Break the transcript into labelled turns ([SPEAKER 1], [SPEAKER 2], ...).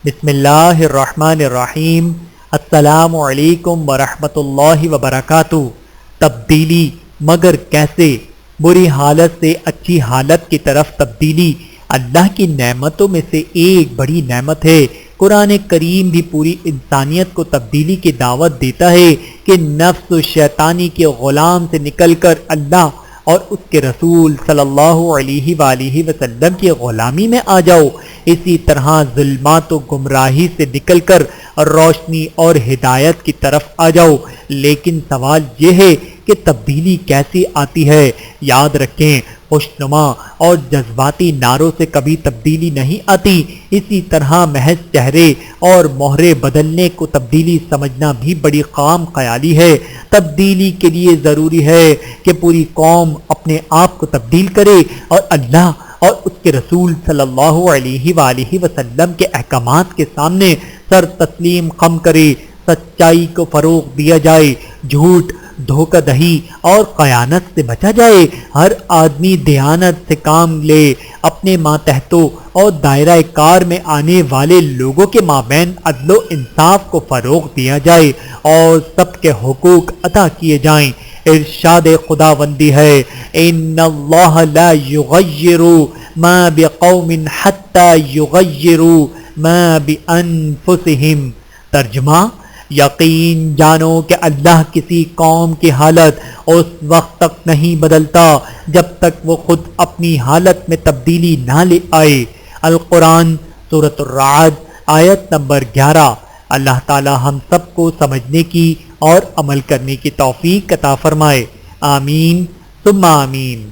[SPEAKER 1] بسم اللہ الرحمن الرحیم۔ السلام علیکم ورحمۃ اللہ وبرکاتہ۔ تبدیلی مگر کیسے؟ بری حالت سے اچھی حالت کی طرف تبدیلی اللہ کی نعمتوں میں سے ایک بڑی نعمت ہے۔ قرآن کریم بھی پوری انسانیت کو تبدیلی کی دعوت دیتا ہے کہ نفس و شیطانی کے غلام سے نکل کر اللہ اور اس کے رسول صلی اللہ علیہ وآلہ وسلم کی غلامی میں آ جاؤ۔ اسی طرح ظلمات و گمراہی سے نکل کر روشنی اور ہدایت کی طرف آ جاؤ۔ لیکن سوال یہ ہے کہ تبدیلی کیسی آتی ہے؟ یاد رکھیں، خوشنما اور جذباتی نعروں سے کبھی تبدیلی نہیں آتی۔ اسی طرح محض چہرے اور مہرے بدلنے کو تبدیلی سمجھنا بھی بڑی خام خیالی ہے۔ تبدیلی کے لیے ضروری ہے کہ پوری قوم اپنے آپ کو تبدیل کرے اور اللہ اور اس کے رسول صلی اللہ علیہ وآلہ وسلم کے احکامات کے سامنے سر تسلیم خم کرے۔ سچائی کو فروغ دیا جائے، جھوٹ، دھوکہ دہی اور خیانت سے بچا جائے۔ ہر آدمی دیانت سے کام لے، اپنے ماتحتوں اور دائرہ کار میں آنے والے لوگوں کے مابین عدل و انصاف کو فروغ دیا جائے اور سب کے حقوق ادا کیے جائیں۔ ارشاد خداوندی ہے، ان اللہ لا یغیر ما بقوم حتی یغیروا ما بانفسہم۔ ترجمہ: یقین جانو کہ اللہ کسی قوم کی حالت اس وقت تک نہیں بدلتا جب تک وہ خود اپنی حالت میں تبدیلی نہ لے آئے۔ القرآن سورۃ الرعد آیت نمبر 11۔ اللہ تعالی ہم سب کو سمجھنے کی اور عمل کرنے کی توفیق عطا فرمائے۔ آمین ثم آمین۔